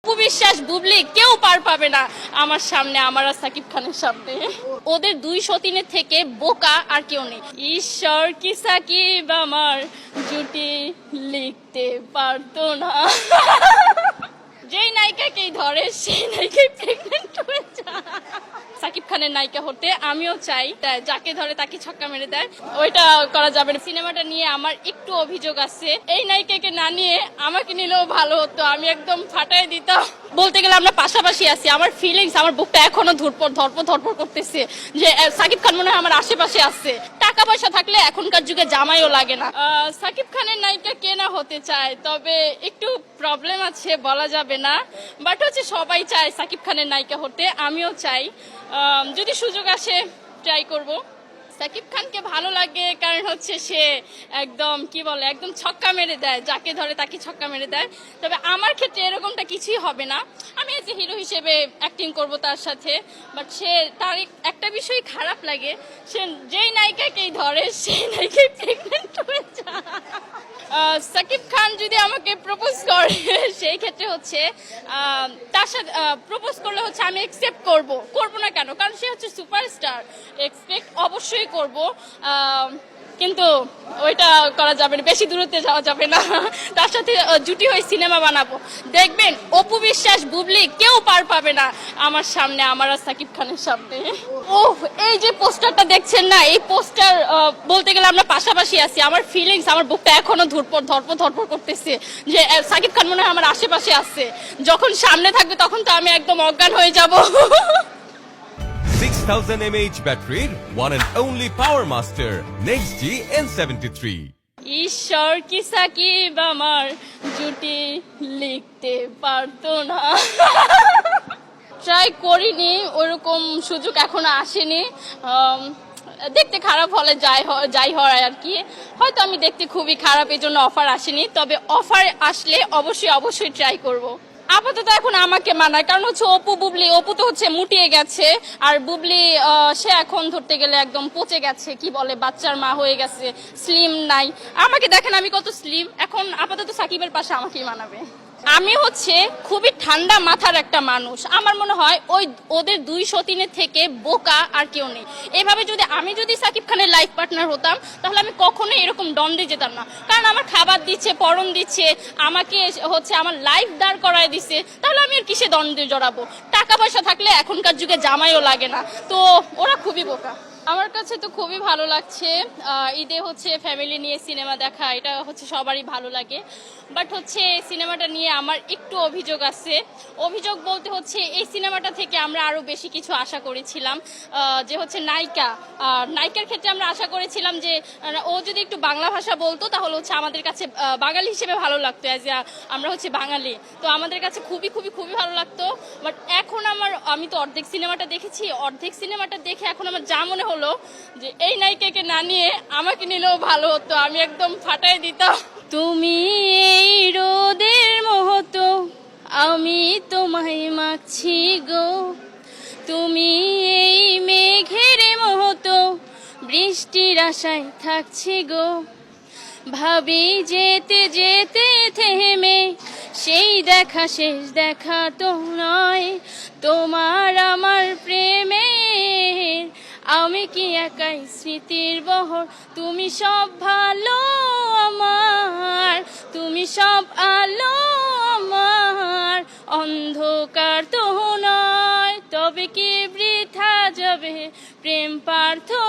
অপু বিশ্বাস বুবলি কেউ পার পাবে না আমার সামনে, আমার আর সাকিব খানের সামনে। ওদের দুই সতীনের থেকে বোকা আর কেউ নেই। ঈশ্বর কি সাকিব আমার জুটি লিখতে পারতো না। যেই নায়িকাকেই ধরে সেই নায়িকাই প্রেগনেন্ট হয়ে যায়। সাকিব খানের নায়িকা হতে আমিও চাই, যাকে ধরে তাকে ছক্কা মেরে দেয়, ওইটা করা যাবে না। সিনেমাটা নিয়ে আমার একটু অভিযোগ আছে, এই নায়িকাকে না নিয়ে আমাকে নিলেও ভালো হতো, আমি একদম ফাটাই দিতাম। বলতে গেলে আমরা পাশাপাশি আছি, আমার ফিলিংস, আমার বুকটা এখনো ধরপড় করতেছে যে সাকিব খান মনে হয় আমার আশেপাশে আছে। টাকা পয়সা থাকলে এখনকার যুগে জামাইও লাগে না। সাকিব খানের নায়িকা কে না হতে চায়, তবে একটু প্রবলেম আছে, বলা যাবে না। বাট হচ্ছে সবাই চায় সাকিব খানের নায়িকা হতে, আমিও চাই। যদি সুযোগ আসে ট্রাই করব। সাকিব খানকে ভালো লাগে কারণ হচ্ছে সে একদম কি বলে, একদম ছক্কা মেরে দেয়, যাকে ধরে তাকে ছক্কা মেরে দেয়। তবে আমার ক্ষেত্রে এরকমটা কিছুই হবে না, আমি এজ এ হিরো হিসেবে অ্যাক্টিং করব তার সাথে। বাট সে তার একটা বিষয় খারাপ লাগে, সে যেই নায়িকাকেই ধরে সেই নায়িকাই প্রেগনেন্ট হয়ে যায়। সাকিব খান যদি আমাকে প্রপোজ করে সেই ক্ষেত্রে হচ্ছে তার সাথে প্রপোজ করলে হচ্ছে আমি একসেপ্ট করব না কেন, কারণ সে হচ্ছে সুপারস্টার, এক্সপেক্ট অবশ্যই করব। কিন্তু ওইটা করা যাবে না, বেশি দূরত্বে যাওয়া যাবে না। তার সাথে জুটি হয়ে সিনেমা বানাবো, দেখবেন অপু বিশ্বাস বুবলি কেউ পার পাবে না আমার সামনে, আমার আর সাকিব খানের সামনে। ওহ, এই যে পোস্টারটা দেখছেন না, এই পোস্টার বলতে গেলে আমরা পাশাপাশি আছি, আমার ফিলিংস, আমার বুকটা এখনো ধরপড় করতেছে যে সাকিব খান মনে হয় আমার আশেপাশে আছে। যখন সামনে থাকবে তখন তো আমি একদম অজ্ঞান হয়ে যাব। 6000 mAh battery, one and only Power Master, Next G N73. ঈশ্বর কি সাকিব আমার জুটি লিখতে পারতো না। ট্রাই করিনি, ওরকম সুযোগ এখনো আসেনি। দেখতে খারাপ হলে যাই হয় আর কি, হয়তো আমি দেখতে খুবই খারাপ, এই জন্য অফার আসেনি। তবে অফার আসলে অবশ্যই ট্রাই করব। আপাতত এখন আমাকে মানায়, কারণ হচ্ছে অপু তো হচ্ছে মুটিয়ে গেছে, আর বুবলি সে এখন ধরতে গেলে একদম পচে গেছে, কি বলে বাচ্চার মা হয়ে গেছে, স্লিম নাই। আমাকে দেখেন আমি কত স্লিম, এখন আপাতত সাকিবের পাশে আমাকেই মানাবে। আমি হচ্ছে খুবই ঠান্ডা মাথার একটা মানুষ, আমার মনে হয় ওদের দুই সতীনের থেকে বোকা আর কেউ নেই। এভাবে আমি যদি সাকিব খানের লাইফ পার্টনার হতাম তাহলে আমি কখনোই এরকম দ্বন্দ্বে যেতাম না, কারণ আমার খাবার দিচ্ছে, পরন দিচ্ছে, আমাকে হচ্ছে আমার লাইফ দাঁড় করায় দিচ্ছে, তাহলে আমি আর কিসে দ্বন্দ্বে জড়াবো। টাকা পয়সা থাকলে এখনকার যুগে জামাইও লাগে না, তো ওরা খুবই বোকা। আমার কাছে তো খুবই ভালো লাগছে, ঈদে হচ্ছে ফ্যামিলি নিয়ে সিনেমা দেখা, এটা হচ্ছে সবারই ভালো লাগে। বাট হচ্ছে সিনেমাটা নিয়ে আমার একটু অভিযোগ আছে। বলতে হচ্ছে এই সিনেমাটা থেকে আমরা আরো বেশি কিছু আশা করেছিলাম, যে হচ্ছে নায়িকার ক্ষেত্রে আমরা আশা করেছিলাম যে ও যদি একটু বাংলা ভাষা বলতো তাহলে হচ্ছে আমাদের কাছে বাঙালি হিসেবে ভালো লাগতো, আমরা হচ্ছে বাঙালি, তো আমাদের কাছে খুবই ভালো লাগতো। বাট এখন আমি তো অর্ধেক সিনেমাটা দেখেছি, অর্ধেক সিনেমাটা দেখে এখন আমার যা মনে হলো যে এই নায়িকাকে না নিয়ে আমাকে নিলেও ভালো হতো, আমি একদম ফাটাই দিতাম। তুমি এই রোদের মতো, আমি তোমায় মাখছি গো, তুমি এই মেঘের মতো, বৃষ্টির আশায় থাকছি গো, ভাবি যেতে যেতে থেমে সেই দেখা শেষ দেখা তো নয়, তোমার আমার প্রেমের আমি কি একাই স্মৃতির বহর, তুমি সব ভালো আমার, তুমি সব আলো আমার, অন্ধকার তো নয়, তবে কি বৃথা যাবে প্রেম প্রার্থনা।